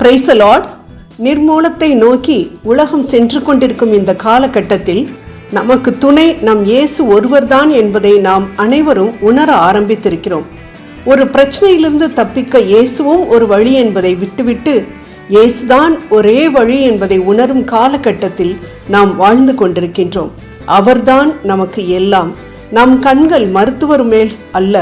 Praise the Lord. நிர்மூலத்தை நோக்கி உலகம் சென்று கொண்டிருக்கும் இந்த காலகட்டத்தில் நமக்கு துணை நம் இயேசு ஒருவர்தான் என்பதை நாம் அனைவரும் உணர ஆரம்பித்திருக்கிறோம். ஒரு பிரச்சனையிலிருந்து தப்பிக்க இயேசுவும் ஒரு வழி என்பதை விட்டுவிட்டு இயேசுதான் ஒரே வழி என்பதை உணரும் காலகட்டத்தில் நாம் வாழ்ந்து கொண்டிருக்கின்றோம். அவர்தான் நமக்கு எல்லாம். நம் கண்கள் மருத்துவர் மேல் அல்ல,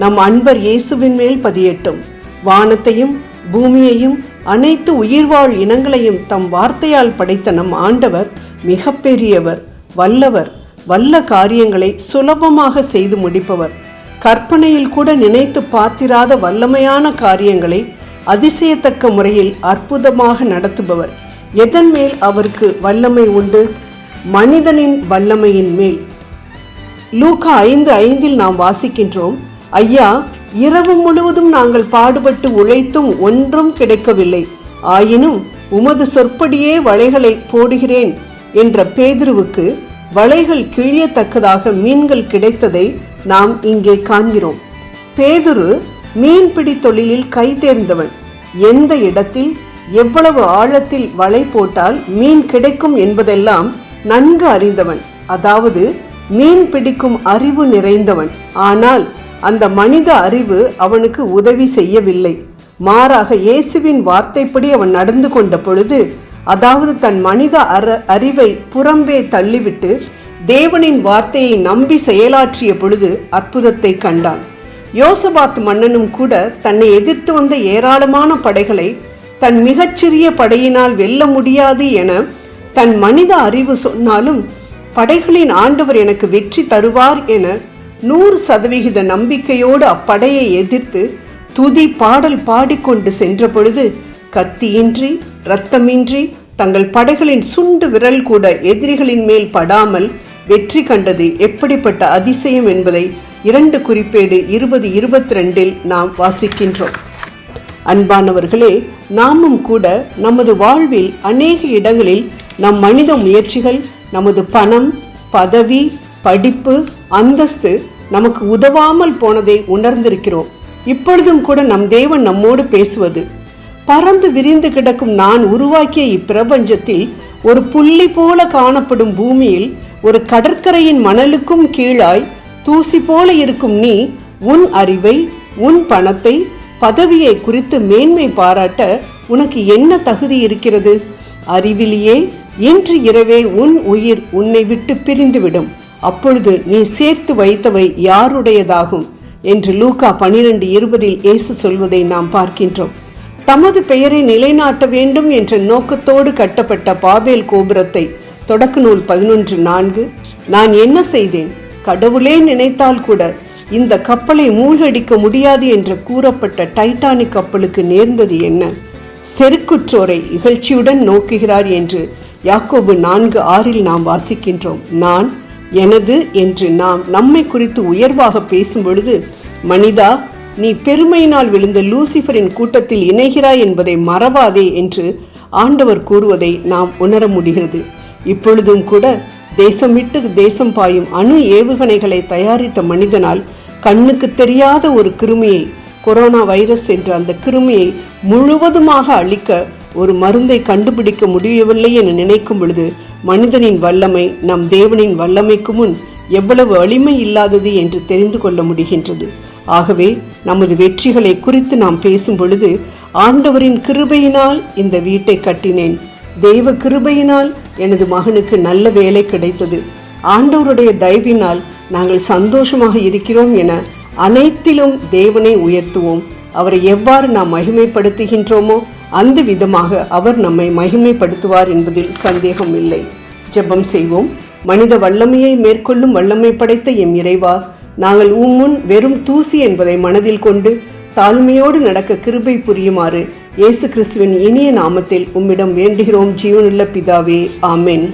நம் அன்பர் இயேசுவின் மேல் பதியட்டும். வானத்தையும் பூமியையும் அனைத்து உயிர்வாழ் இனங்களையும் தம் வார்த்தையால் படைத்த நம் ஆண்டவர் மிக பெரியவர், வல்லவர், வல்ல காரியங்களை சுலபமாக செய்து முடிப்பவர். கற்பனையில் கூட நினைத்து பார்த்திராத வல்லமையான காரியங்களை அதிசயத்தக்க முறையில் அற்புதமாக நடத்துபவர். எதன் மேல் அவருக்கு வல்லமை உண்டு? மனிதனின் வல்லமையின் மேல். லூக்கா 5:5 நாம் வாசிக்கின்றோம், ஐயா, இரவு முழுவதும் நாங்கள் பாடுபட்டு உழைத்தும் ஒன்றும் கிடைக்கவில்லை, ஆயினும் உமது சொற்படியே வலைகளை போடுகிறேன் என்ற பேதுருவுக்கு வலைகள் கிழியத்தக்கதாக மீன்கள் கிடைத்ததை நாம் இங்கே காண்கிறோம். பேதுரு மீன்பிடி தொழிலில் கை தேர்ந்தவன். எந்த இடத்தில் எவ்வளவு ஆழத்தில் வலை போட்டால் மீன் கிடைக்கும் என்பதெல்லாம் நன்கு அறிந்தவன். அதாவது மீன் பிடிக்கும் அறிவு நிறைந்தவன். ஆனால் அந்த மனித அறிவு அவனுக்கு உதவி செய்யவில்லை. மாறாக இயேசுவின் வார்த்தைப்படி அவன் நடந்து கொண்ட பொழுது, அதாவது தன் மனித அறிவை புறம்பே தள்ளிவிட்டு தேவனின் வார்த்தையை நம்பி செயலாற்றிய பொழுது அற்புதத்தை கண்டான். யோசபாத் மன்னனும் கூட தன்னை எதிர்த்து வந்த ஏராளமான படைகளை தன் மிகச்சிறிய படையினால் வெல்ல முடியாது என தன் மனித அறிவு சொன்னாலும், படைகளின் ஆண்டவர் எனக்கு வெற்றி தருவார் என 100% நம்பிக்கையோடு அப்படையை எதிர்த்து துதி பாடல் பாடிக்கொண்டு சென்ற பொழுது கத்தியின்றி இரத்தமின்றி தங்கள் படைகளின் சுண்டு விரல் கூட எதிரிகளின் மேல் படாமல் வெற்றி கண்டது எப்படிப்பட்ட அதிசயம் என்பதை 2 குறிப்பேடு 20:22 நாம் வாசிக்கின்றோம். அன்பானவர்களே, நாமும் கூட நமது வாழ்வில் அநேக இடங்களில் நம் மனித முயற்சிகள், நமது பணம், பதவி, படிப்பு, அந்தஸ்து நமக்கு உதவாமல் போனதை உணர்ந்திருக்கிறோம். இப்பொழுதும் கூட நம் தேவன் நம்மோடு பேசுவது, பறந்து விரிந்து கிடக்கும் நான் உருவாக்கிய இப்பிரபஞ்சத்தில் ஒரு புள்ளி போல காணப்படும் பூமியில் ஒரு கடற்கரையின் மணலுக்கும் கீழாய் தூசி போல இருக்கும் நீ உன் அறிவை, உன் பணத்தை, பதவியை குறித்து மேன்மை பாராட்ட உனக்கு என்ன தகுதி இருக்கிறது? அறிவிலேயே இன்று இரவே உன் உயிர் உன்னை விட்டு பிரிந்துவிடும். அப்பொழுது நீ சேர்த்து வைத்தவை யாருடையதாகும் என்று லூக்கா 12:20 இயேசு சொல்வதை நாம் பார்க்கின்றோம். தமது பெயரை நிலைநாட்ட வேண்டும் என்ற நோக்கத்தோடு கட்டப்பட்ட பாபேல் கோபுரத்தை தொடக்க நூல் 11:4, நான் என்ன செய்தேன்? கடவுளே நினைத்தால் கூட இந்த கப்பலை மூழ்கடிக்க முடியாது என்று கூறப்பட்ட டைட்டானிக் கப்பலுக்கு நேர்ந்தது என்ன? செருக்குற்றோரை இகழ்ச்சியுடன் நோக்குகிறார் என்று யாக்கோபு 4:6 நாம் வாசிக்கின்றோம். நான், எனது என்று நாம் நம்மை குறித்து உயர்வாக பேசும் பொழுது, மனிதா, நீ பெருமையினால் விழுந்த லூசிஃபரின் கூட்டத்தில் இணைகிறாய் என்பதை மறவாதே என்று ஆண்டவர் கூறுவதை நாம் உணர முடிகிறது. இப்பொழுதும் கூட தேசம் விட்டு தேசம் பாயும் அணு ஏவுகணைகளை தயாரித்த மனிதனால் கண்ணுக்கு தெரியாத ஒரு கிருமியை, கொரோனா வைரஸ் என்ற அந்த கிருமியை முழுவதுமாக அழிக்க ஒரு மருந்தை கண்டுபிடிக்க முடியவில்லை என நினைக்கும் பொழுது மனிதனின் வல்லமை நம் தேவனின் வல்லமைக்கு முன் எவ்வளவு வலிமை இல்லாதது என்று தெரிந்து கொள்ள முடிகின்றது. ஆகவே நமது வெற்றிகளை குறித்து நாம் பேசும் பொழுது, ஆண்டவரின் கிருபையினால் இந்த வீட்டை கட்டினேன், தெய்வ கிருபையினால் எனது மகனுக்கு நல்ல வேலை கிடைத்தது, ஆண்டவருடைய தயவினால் நாங்கள் சந்தோஷமாக இருக்கிறோம் என அனைத்திலும் தேவனை உயர்த்துவோம். அவரை எவ்வாறு நாம் மகிமைப்படுத்துகின்றோமோ அந்த விதமாக அவர் நம்மை மகிமைப்படுத்துவார் என்பதில் சந்தேகம் இல்லை. ஜெபம் செய்வோம். மனித வல்லமையை மேற்கொள்ளும் வல்லமை படைத்த எம் இறைவா, நாங்கள் உம்முன் வெறும் தூசி என்பதை மனதில் கொண்டு தாழ்மையோடு நடக்க கிருபை புரியுமாறு இயேசு கிறிஸ்துவின் இனிய நாமத்தில் உம்மிடம் வேண்டுகிறோம் ஜீவனுள்ள பிதாவே, ஆமென்.